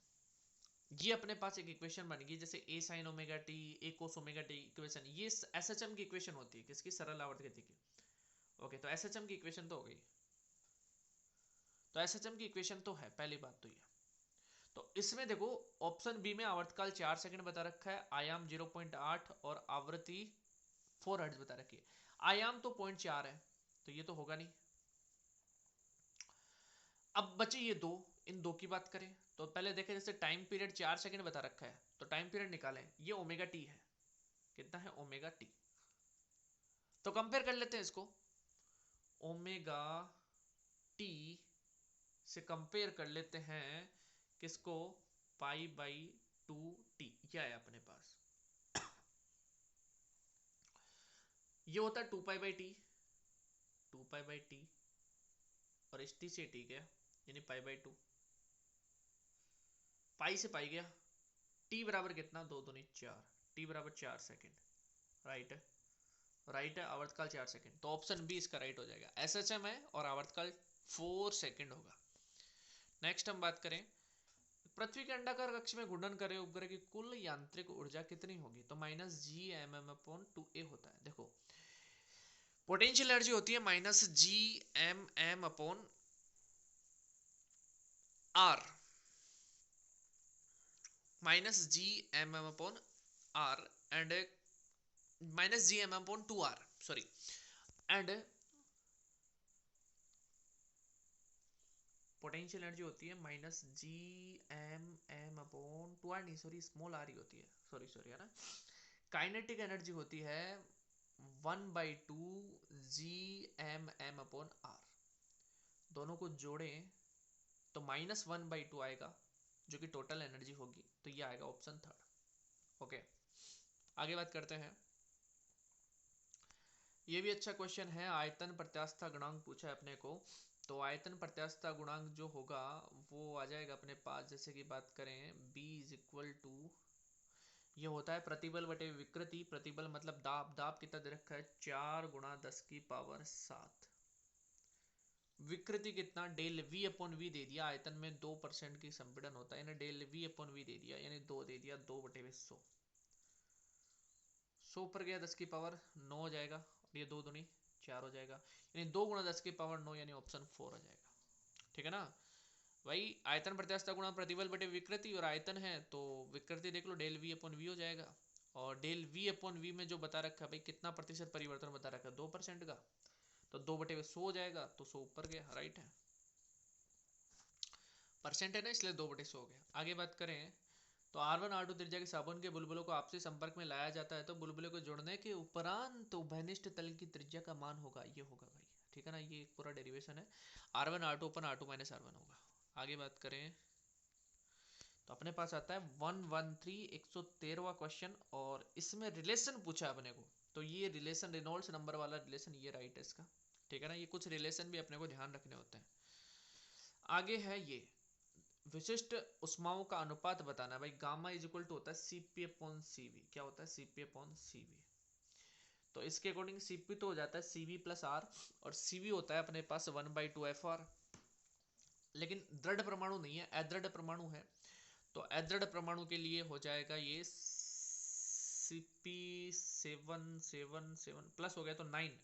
ये अपने पास एक इक्वेशन बन गई, जैसे a sin omega t a cos omega t equation, ये SHM की इक्वेशन होती है, किसकी, सरल आवर्त गति की, ओके। तो SHM की इक्वेशन तो हो गई, तो SHM की इक्वेशन तो है, पहली बात तो ये। तो इसमें देखो ऑप्शन बी में आवर्तकाल 4 सेकंड बता रखा है, आयाम 0.8 और आवृत्ति 4 हर्ट्ज बता रखी है। आयाम तो 0.4 है, तो ये तो होगा नहीं। अब बचे ये दो, इन दो की बात करें तो पहले देखें, जैसे टाइम पीरियड 4 सेकंड बता रखा है, तो टाइम पीरियड निकालें, ये ओमेगा टी है, कितना है ओमेगा टी, तो कंपेयर कर लेते हैं इसको, ओमेगा टी से कंपेयर कर लेते हैं किसको, π/2t, क्या है अपने पास, ये होता है 2π/t, 2π/t, और इस t से ठीक है, यानी π/2, पाई से पाई गया। t बराबर कितना, 2 दूनी 4, t बराबर 4 सेकेंड। राइट है, राइट है, आवर्तकाल 4 सेकेंड, तो ऑप्शन बी इसका राइट हो जाएगा। SHM है और आवर्तकाल 4 सेकेंड होगा। नेक्स्ट हम बात करें, पृथ्वी के अंडाकार कक्ष में घूर्णन करे उपग्रह की कुल यांत्रिक ऊर्जा कितनी होगी, तो -Gmm/2a होता है। देखो पोटेंशियल एनर्जी होती है -Gmm/r, -Gmm/r and -Gmm/2r, sorry, and potential energy होती है -Gmm/2r, नहीं सॉरी स्मॉल r ही होती है, सॉरी सॉरी है ना। काइनेटिक एनर्जी होती है 1/2 Gmm/r, दोनों को जोड़ें तो -1/2 आएगा जो कि टोटल एनर्जी होगी, तो ये आएगा ऑप्शन थर्ड। ओके, आगे बात करते हैं। ये भी अच्छा क्वेश्चन है, आयतन प्रत्यास्थता गुणांक पूछा है अपने को। तो आयतन प्रत्यास्थता गुणांक जो होगा वो आ जाएगा अपने पास, जैसे कि बात करें B = ये होता है प्रतिबल बटे विकृति। प्रतिबल मतलब दाब, दाब कितना दे रखा है 4 × 10⁻7। विकृति कितना, डेल V/V दे दिया, आयतन में 2% की संपीड़न होता है, यानी डेल V/V दे दिया, यानी 2 दे दिया, 2/100। 100 पर गया 10⁻9 हो जाएगा, और ये 2 दूनी 4 हो जाएगा, यानी 2 × 10⁻9, यानी ऑप्शन 4 हो जाएगा। ठीक है ना भाई, आयतन प्रत्यास्थता गुणा प्रतिबल बटे विकृति, और आयतन है तो विकृति देख लो, डेल V/V हो जाएगा। और डेल V/V में जो बता रखा है भाई, कितना प्रतिशत परिवर्तन बता रखा है 2% का, तो 2/100 हो जाएगा, तो 100 ऊपर गया, राइट है, परसेंट है ना, इसलिए 2/100 हो गया। आगे बात करें तो R1 R2 त्रिज्या के साबुन के बुलबुलों को आपसी संपर्क में लाया जाता है, तो बुलबुलों को जोड़ने के उपरांत उभयनिष्ठ तल की त्रिज्या का मान होगा, ये होगा भाई। ठीक है ना, ये पूरा डेरिवेशन है, R1 R2 / R2 - R1 होगा। आगे बात करें तो अपने पास आता है 113 क्वेश्चन, और इसमें रिलेशन पूछा अपने को, तो ये रिलेशन रेनॉल्ड्स नंबर वाला रिलेशन, ये राइट है इसका। ठीक है ना, ये कुछ रिलेशन भी अपने को ध्यान रखने होते हैं। आगे है ये विशिष्ट उष्माओं का अनुपात बताना है भाई। गामा = होता है Cp/Cv। क्या होता है, Cp/Cv। तो इसके अकॉर्डिंग Cp तो हो जाता है Cv + R, और Cv होता है अपने पास 1/2 Fr। लेकिन दृढ़ परमाणु नहीं है, अदृढ़ परमाणु है, तो अदृढ़ परमाणु के लिए हो जाएगा ये Cp777 प्लस हो गया तो 9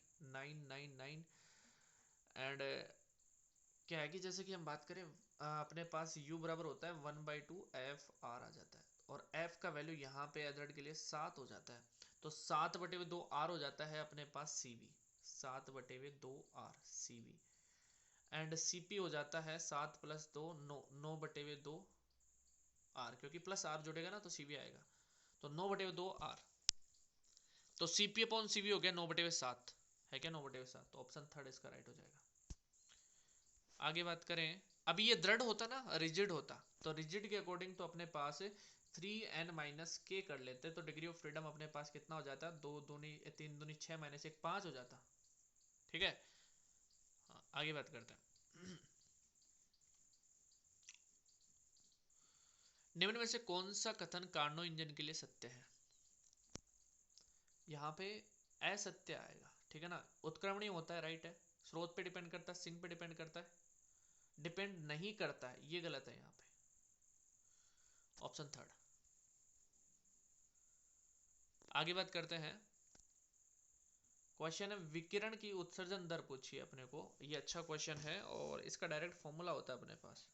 एंड क्या है कि जैसे कि हम बात करें अपने पास U बराबर होता है 1/2 Fr आ जाता है, और F का वैल्यू यहाँ पे अदृढ़ के लिए 7 हो जाता है, तो 7/2 R हो जाता है अपने पास Cv, 7/2 R Cv, and Cp हो जाता है 7 + 2 9, 9/2 R, क्योंकि प्लस R जुड़ेगा ना तो Cv आएगा, तो 9/2 R, तो Cp/Cv हो गया 9/7, है क्या 9/7, तो ऑप्शन थर्ड इसका राइट हो जाएगा। आगे बात करें, अभी ये दृढ़ होता ना, रिजिड होता, तो रिजिड के अकॉर्डिंग तो अपने पास 3n - k कर लेते, तो डिग्री ऑफ फ्रीडम अपने पास कितना हो जाता, 2 दूनी 3 दूनी 6 - 1 5 हो जाता। ठीक है, हाँ, आगे बात करते हैं। निम्न में से कौन सा कथन कार्नो इंजन के लिए सत्य है, यहाँ पे असत्य आएगा। ठीक है ना, उत्क्रमणीय होता है, राइट है, स्रोत पे डिपेंड करता है, सिंक पे डिपेंड करता है, डिपेंड नहीं करता है, ये गलत है यहाँ पे, ऑप्शन थर्ड। आगे बात करते हैं, क्वेश्चन है विकिरण की उत्सर्जन दर पूछी है अपने को, ये अच्छा क्वेश्चन है, और इसका डायरेक्ट फॉर्मूला होता है अपने पास।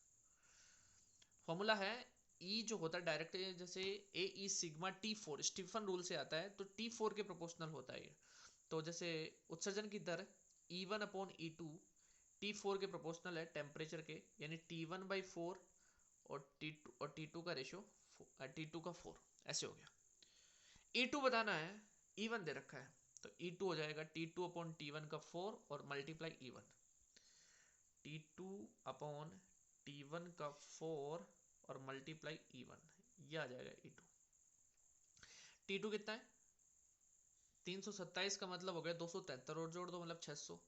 फॉर्मूला है E जो होता है डायरेक्ट, जैसे AE sigma T4 Stephen rule से आता है, तो T4 के प्रोपोर्शनल होता है ये। तो जैसे उत्सर्जन की दर E1/E2 T4 के प्रोपोर्शनल है टेम्परेचर के, यानी T1/4 और T2 का रेशियो T2 का 4, ऐसे हो गया। E2 बताना है, E1 दे रखा है, तो E2 हो जाएगा T2/T1 का 4 और मल्टीप्लाई E1, T2/T1 का 4 और मल्टीप्लाई E1, ये आ जाएगा E2। T2 कितना है 327 का मतलब हो गया 273, और जोड़ दो मतलब 600।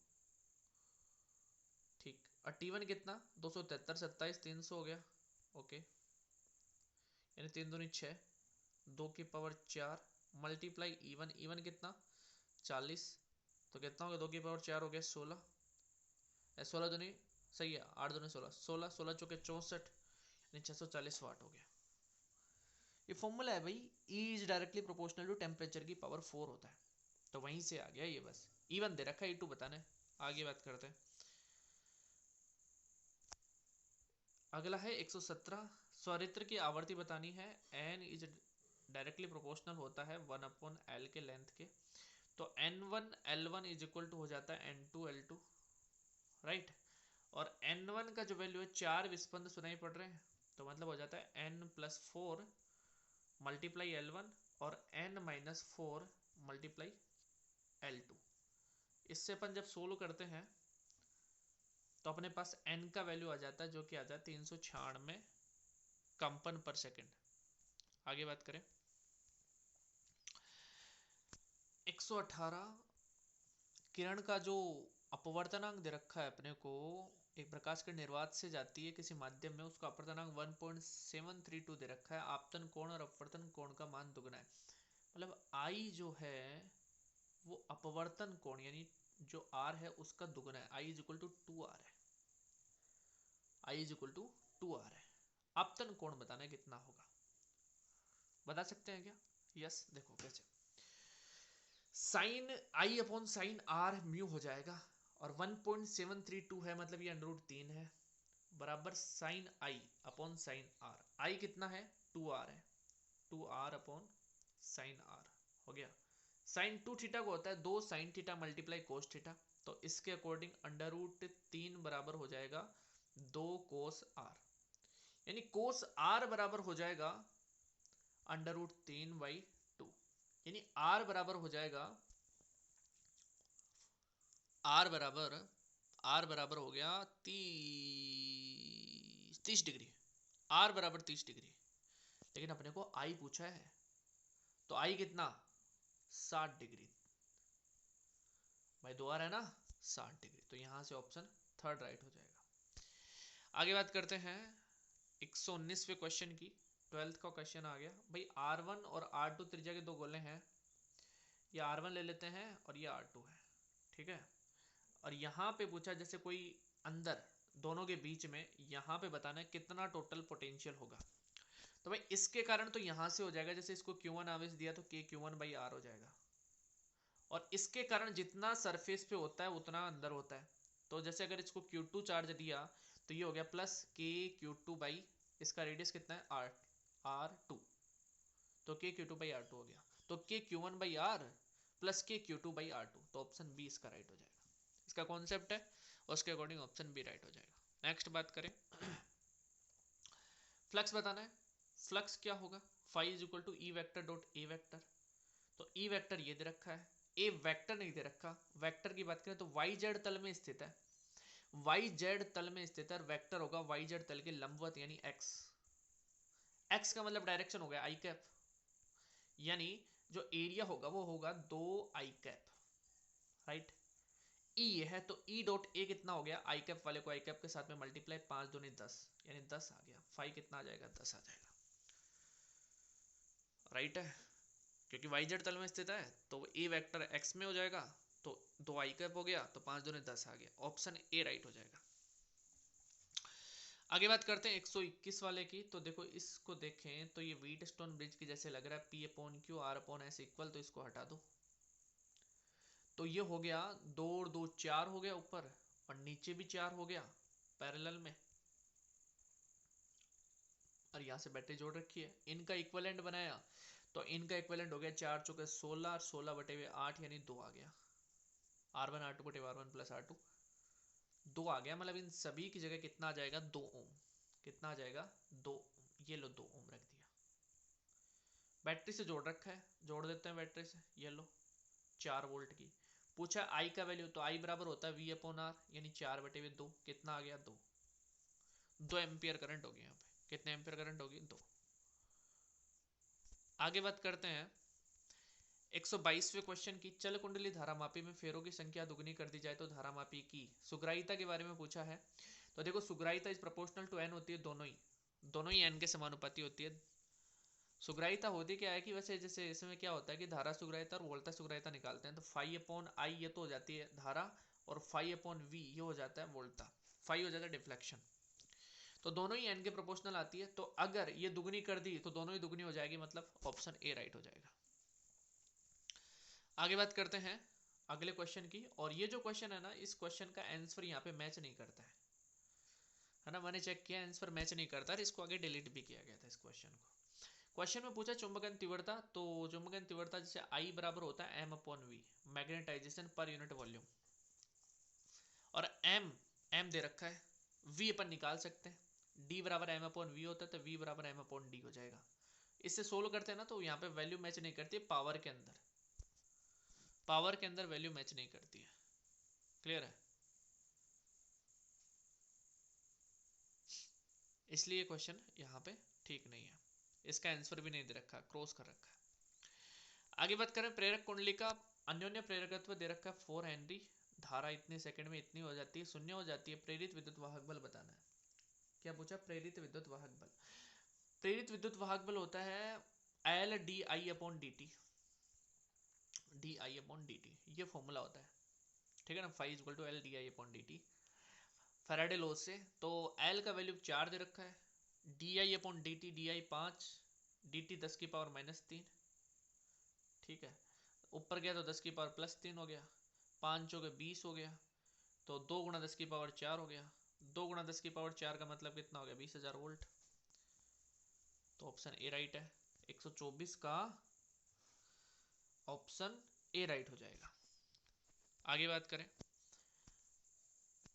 ठीक, और T1 कितना 273, 27, 300 हो गया। ओके, यानी 3 दूनी 6, 2 की पावर 4 मल्टीप्लाई E1, E1 कितना 40, तो कितना हो गया 2 की पावर 4 हो गया 16, 16 दूनी सही है 8 दूनी 16, 16 16 चौके 64, यानी 640 वाट हो गया। ये फॉर्मूला है भाई, E is directly proportional to temperature की पावर 4 होता है, तो वहीं से आ गया ये। बस E1 दे रखा है, E2 बताना है। आगे बात करते हैं। अगला है 117, स्वरित्र की आवर्ती बतानी है। N इज डायरेक्टली प्रोपोर्शनल होता है 1/L के लेंथ के, तो N1 L1 is equal to हो जाता है N2 L2, राइट। और N1 का जो वैल्यू है 4 विस्पंद सुनाई पड़ रहे हैं, तो मतलब हो जाता है N+4 मल्टीप्लाई L1 और N-4 मल्टीप्लाई L2। इससे अपन जब सोल्व करते हैं तो अपने पास N का वैल्यू आ जाता है, जो कि आ जाता है 396 कंपन पर सेकंड। आगे बात करें 118, किरण का जो अपवर्तनांक दे रखा है अपने को, एक प्रकाश की निर्वात से जाती है किसी माध्यम में, उसका अपवर्तनांक 1.732 दे रखा है। आपतन कोण और अपवर्तन कोण का मान दुगना है, मतलब I जो है वो अपवर्तन कोण यानी जो R है उसका दुगना है, I is equal to 2R है, I is equal to 2R है। आपतन कोण बताना है कितना होगा, बता सकते हैं क्या? यस, देखो कैसे, sine I upon sine R mu हो जाएगा, और 1.732 है मतलब ये √3 है, बराबर sine I upon sine R। I कितना है 2R है, 2R अपॉन साइन R हो गया। साइन 2 थीटा को होता है 2 sine theta multiply cos theta, तो इसके अकॉर्डिंग √3 बराबर हो जाएगा 2 कोस R, यानी कोस R बराबर हो जाएगा √3/2, यानी R बराबर हो जाएगा, R बराबर हो गया 30 डिग्री, R बराबर 30 डिग्री। लेकिन अपने को I पूछा है, तो I कितना 60 डिग्री, भाई 2R है ना 60 डिग्री, तो यहां से ऑप्शन थर्ड राइट हो जाएगा। आगे बात करते हैं 119वें क्वेश्चन की, 12th का क्वेश्चन आ गया भाई। R1 और R2 त्रिज्या के दो गोले हैं, ये R1 ले लेते हैं और ये R2 है, ठीक है। और यहाँ पे पूछा जैसे कोई अंदर दोनों के बीच में, यहाँ पे बताना है कितना टोटल पोटेंशियल होगा, तो भाई इसके कारण तो यहाँ से हो जाएगा, जैसे इसको Q1 आवेश दिया तो K-Q1/R हो जाएगा, और इसके कारण जितना सरफेस पे होता है उतना अंदर होता है, तो जैसे अगर इसको Q2 चार्ज दिया तो ये हो गया प्लस K-Q2 इसका रेडियस कितना है R2, तो K-Q2/R2 हो गया, तो K-Q1/R प्लस K-Q2/R2, तो ऑप्शन बी इसका राइट हो जाएगा। इसका कॉन्सेप्ट है, उसके अकॉर्डिंग ऑप्शन बी राइट हो जाएगा। नेक्स्ट बात करें, फ्लक्स बताना है। फ्लक्स क्या होगा, phi is equal to E vector dot A vector, तो ई वेक्टर ये दे रखा है, ए वेक्टर नहीं दे रखा। वेक्टर की बात करें तो वाई जेड तल में स्थित है, वाई जेड तल में स्थित है, वेक्टर होगा वाई जेड तल के लंबवत यानी एक्स। एक्स का मतलब डायरेक्शन हो गया आई कैप, यानी जो एरिया होगा वो होगा 2 आई कैप, राइट। ई ये है तो ई डॉट ए कितना हो गया, आई कैप वाले को आई कैप के साथ में मल्टीप्लाई 5 दूनी 10, यानी 10 आ गया। फाई कितना आ जाएगा 10 आ जाएगा, राइट है, क्योंकि वाई जेड तल में स्थित है तो ए वेक्टर एक्स में हो जाएगा, तो 2 आई कैप हो गया, तो 5 दूनी 10 आ गया, ऑप्शन ए राइट हो जाएगा। आगे बात करते हैं 121 वाले की, तो देखो इसको देखें तो ये व्हीट स्टोन ब्रिज की जैसे लग रहा है, P upon Q R upon S equal, तो इसको हटा दो, तो ये हो गया 2 और 2 4 हो गया ऊपर, और नीचे भी 4 हो गया पैरेलल में, और यहाँ से बैटरी जोड़ रखी है, इनका इक्विवेलेंट बनाया, तो इनका इक्विवेलेंट हो गया 4 चौके 16 और 16 बटे हुए 8, यानी 2 आ गया, R1 R2 बटे R1 प्लस R2 2 आ गया, मतलब इन सभी की जगह कितना आ जाएगा 2 ओम, कितना आ जाएगा 2 ओम, ये लो 2 ओम रख दिया। बैटरी से जोड़ रखा है, जोड़ देते हैं बैटरी से, ये लो 4 वोल्ट की, पूछा आई का वैल्यू, तो आई बराबर होता है V अपॉन R, यानी 4 बटे हुए 2, कितना आ गया 2 एम्पियर करंट हो गया, यहाँ पे कितने एम्पियर करंट होगी 2। आगे बात करते हैं 122वें क्वेश्चन की, चल कुंडली धारामापी में फेरों की संख्या दुगनी कर दी जाए तो धारामापी की सुग्राहिता के बारे में पूछा है। तो देखो सुग्राहिता इज प्रोपोर्शनल टू एन होती है, दोनों ही एन के समानुपाती होती है। सुग्राहिता होती क्या है कि वैसे जैसे इसमें क्या होता है कि धारा सुग्राहिता और वोल्टा सुग्राहिता निकालते हैं तो फाई अपॉन आई ये तो हो जाती है धारा, और फाई अपॉन वी ये हो जाता है वोल्टा, फाई हो जाता है डिफ्लेक्शन। तो दोनों ही एन के प्रोपोर्शनल आती है, तो अगर ये दुगनी कर दी तो दोनों ही दुगनी हो जाएगी, मतलब ऑप्शन ए राइट हो जाएगा। आगे बात करते हैं अगले क्वेश्चन की, और ये जो क्वेश्चन है ना, इस क्वेश्चन का आंसर यहाँ पे मैच नहीं करता है ना, मैंने चेक किया आंसर मैच नहीं करता है, इसको आगे डिलीट भी किया गया था इस क्वेश्चन को। क्वेश्चन में पूछा चुंबकन तीव्रता, तो चुंबकन तीव्रता जैसे आई बराबर होता है M upon V, magnetisation per unit volume, और एम दे रखा है, वी अपन निकाल सकते हैं, डी बराबर एम अपॉन वी होता है तो वी बराबर एम अपॉन डी हो जाएगा। इससे सोल्व करते हैं ना तो यहाँ पे वैल्यू मैच नहीं करती, पावर के अंदर वैल्यू मैच नहीं करती है। क्लियर है, इसलिए क्वेश्चन यहाँ पे ठीक नहीं है, इसका आंसर भी नहीं दे रखा, क्रॉस कर रखा है। आगे बात करें प्रेरक कुंडली का, अन्योन्य प्रेरकत्व दे रखा है 4 हेनरी, धारा इतने सेकंड में इतनी हो जाती है, शून्य हो जाती है, प्रेरित विद्युत वाहक बल बताना है। क्या पूछा, प्रेरित विद्युत वाहक बल। प्रेरित विद्युत वाहक बल होता है L d I upon d t, ये फॉर्मूला होता है, ठीक है ना, phi is equal to L d I upon d t, Faraday law से। तो एल का वैल्यू 4 दे रखा है, d I upon d t, d I 5, d t 10 की पावर -3, ठीक है, ऊपर गया तो 10 की पावर +3 हो गया, 5 हो गए 20 हो गया, तो 2 गुणा 10 की पावर 4 हो गया, 2 गुणा 10 की पावर 4 का मतलब कितना हो गया, 20,000 वोल्ट। तो ऑप्शन ए राइट है, 124 का ऑप्शन ए राइट हो जाएगा। आगे बात करें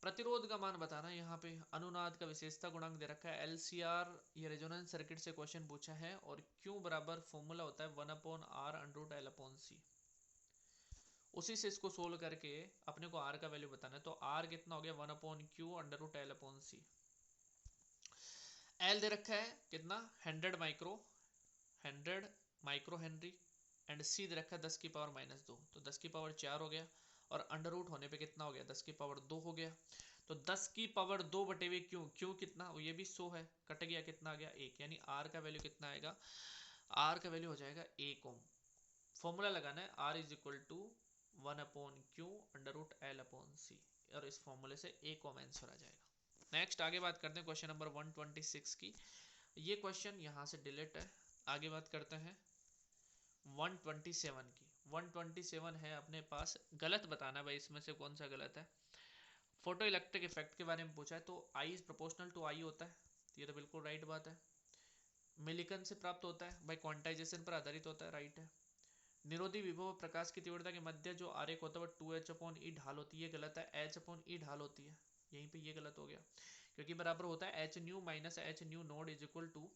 प्रतिरोध का मान बताना, यहाँ पे अनुनाद का विशेषता गुणांक दे रखा है LCR, ये रेजोनेंस सर्किट से क्वेश्चन पूछा है, और Q बराबर फॉर्मूला होता है 1/r√L/C, उसी से इसको सोल्व करके अपने को R का वैल्यू बताना है। तो R कितना हो गया, 1/Q√L/C। L दे रखा है कितना, 100 माइक्रो हेनरी, एंड C दे रखा है 10 की पावर -2, तो 10 की पावर 4 हो गया, और अंडर रूट होने पे कितना हो गया, 10 की पावर 2 हो गया। तो 10 की पावर 2 बटे हुए क्यों कितना, ये भी 100 है, कट गया कितना आ गया 1, यानी R का वैल्यू कितना आएगा, R का वैल्यू हो जाएगा 1 ओम। फॉर्मूला लगाना है R is equal to 1/Q√L/C, और इस फॉर्मूले से 1 ओम आंसर आ जाएगा। नेक्स्ट आगे बात करते हैं क्वेश्चन नंबर 126 की, ये क्वेश्चन यहाँ से डिलीट है। आगे बात करते हैं 127 की, 127 है अपने पास, गलत बताना भाई इसमें से कौन सा गलत है। फोटो इलेक्ट्रिक इफेक्ट के बारे में पूछा है, तो I is proportional to I होता है, ये तो बिल्कुल राइट बात है। मिलिकन से प्राप्त होता है भाई, क्वांटाइजेशन पर आधारित होता है, राइट है। निरोधी विभव प्रकाश की तीव्रता के मध्य जो आरेख होता है वो 2h/e ढाल होती है, गलत है, h/e ढाल होती है, यहीं पे ये गलत हो गया, क्योंकि बराबर होता है h nu minus h nu naught is equal to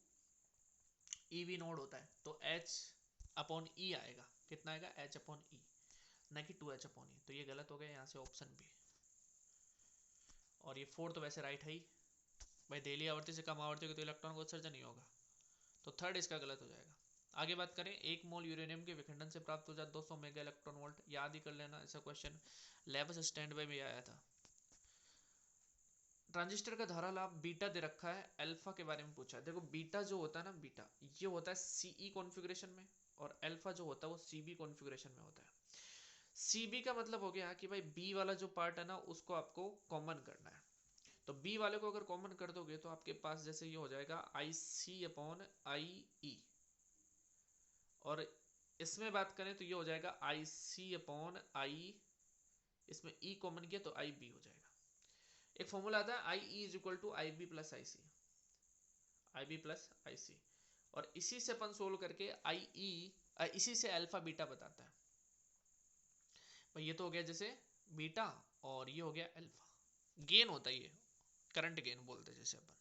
EV naught होता है, तो h/e आएगा, कितना आएगा h/e, ना कि 2h/e, तो ये गलत हो गया यहाँ से ऑप्शन बी। और ये 4 तो वैसे राइट है ही भाई, देली आवृत्ति से कम आवृत्ति तो इलेक्ट्रॉन का उत्सर्जन नहीं होगा, तो थर्ड इसका गलत हो जाएगा। आगे बात करें, 1 मोल यूरेनियम के विखंडन से प्राप्त ऊर्जा 200 मेगा इलेक्ट्रॉन वोल्ट, याद ही कर लेना, ऐसा क्वेश्चन लेवस स्टैंड बाय में आया था। ट्रांजिस्टर का धारा लाभ बीटा दे रखा है, अल्फा के बारे में पूछा है। देखो बीटा जो होता है ना, बीटा ये होता है सीई कॉन्फ़िगरेशन में, और अल्फा जो होता है वो सीबी कॉन्फ़िगरेशन में होता है। सीबी का मतलब हो गया कि भाई बी वाला जो पार्ट है ना उसको आपको कॉमन करना है, तो बी वाले को अगर कॉमन कर दोगे तो आपके पास जैसे ये हो जाएगा IC/IE, और इसमें बात करें तो ये हो जाएगा IC/I, इसमें E कॉमन किया तो IB हो जाएगा। एक फॉर्मूला आता है IE is equal to IB plus IC, और इसी से अपन सोल्व करके इसी से अल्फा बीटा बताता है भाई। ये तो हो गया जैसे बीटा, और ये हो गया अल्फा, गेन होता है ये, करंट गेन बोलते हैं जैसे अपन,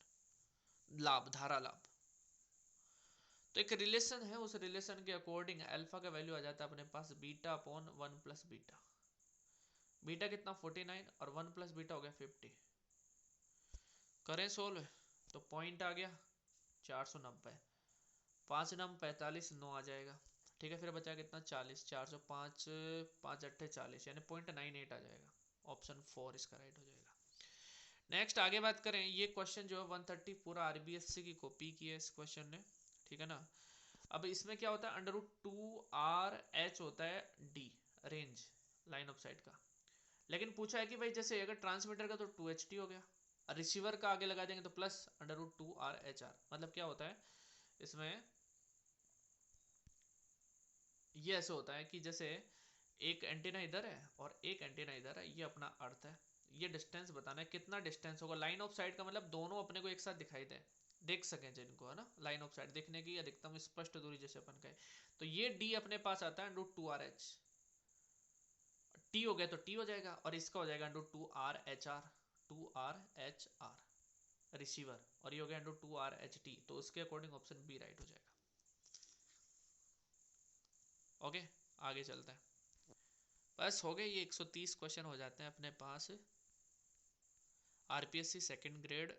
लाभ, धारा लाभ। तो एक रिलेशन है, उस रिलेशन के अकॉर्डिंग अल्फा का वैल्यू आ जाता है अपने पास beta upon 1 plus beta. Beta कितना 49, और 1 प्लस बीटा हो गया 50। करें सोल्व तो पॉइंट आ गया 490, 5 9 45 9 आ जाएगा, ठीक है, फिर बचा कितना 40, 405 5 अट्ठे 40 यानी 0.98 आ जाएगा। ऑप्शन 4 इसका राइट हो जाएगा। नेक्स्ट आगे बात करें, ये क्वेश्चन जो है 130 पूरा आरबीएससी की कॉपी की है इस क्वेश्चन ने, ठीक है ना। अब इसमें क्या होता है, √2RH होता है D range line of site का। लेकिन पूछा है कि भाई जैसे अगर ट्रांसमीटर का तो 2HT हो गया, रिसीवर का आगे लगा देंगे तो प्लस √2RHR। मतलब क्या होता है इसमें, ये ऐसे होता है कि जैसे एक एंटीना इधर है और एक एंटीना इधर है, ये अपना अर्थ है। ये डिस्टेंस बताना है कितना डिस्टेंस होगा लाइन ऑफ साइट का, मतलब दोनों अपने को एक साथ दिखाई दे, देख सकें जिनको, है ना। लाइन ऑफ साइट देखने की अधिकतम स्पष्ट दूरी जैसे अपन कहे, तो ये डी अपने पास आता है √2RH। टी हो गया तो टी हो जाएगा, और इसका हो जाएगा √2RHR, 2RHR रिसीवर, और ये हो गया √2RHT, तो उसके अकॉर्डिंग ऑप्शन बी राइट हो जाएगा। ओके, आगे चलते हैं। बस हो गए, ये 130 क्वेश्चन हो जाते हैं अपने पास आरपीएससी सेकंड ग्रेड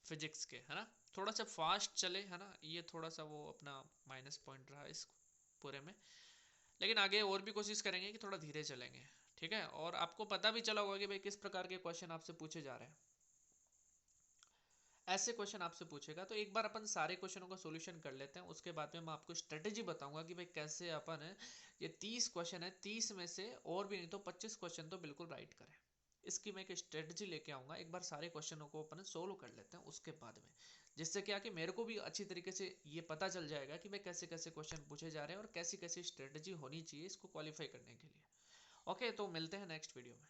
फिजिक्स के, है ना। थोड़ा सा फास्ट चले, है ना, ये थोड़ा सा वो अपना माइनस पॉइंट रहा इस पूरे में, लेकिन आगे और भी कोशिश करेंगे कि थोड़ा धीरे चलेंगे, ठीक है। और आपको पता भी चला होगा कि भाई किस प्रकार के क्वेश्चन आपसे पूछे जा रहे हैं। ऐसे क्वेश्चन आपसे पूछेगा तो एक बार अपन सारे क्वेश्चनों का सॉल्यूशन कर लेते हैं, उसके बाद में मैं आपको स्ट्रेटेजी बताऊंगा कि भाई कैसे अपन ये 30 क्वेश्चन है, 30 में से और भी नहीं तो 25 क्वेश्चन तो बिल्कुल राइट करें। इसकी मैं एक स्ट्रेटजी लेके आऊंगा, एक बार सारे क्वेश्चनों को अपन सोल्व कर लेते हैं उसके बाद में, जिससे क्या कि मेरे को भी अच्छी तरीके से ये पता चल जाएगा कि भाई कैसे कैसे क्वेश्चन पूछे जा रहे हैं और कैसी कैसी स्ट्रेटजी होनी चाहिए इसको क्वालिफाई करने के लिए। ओके, तो मिलते हैं नेक्स्ट वीडियो में।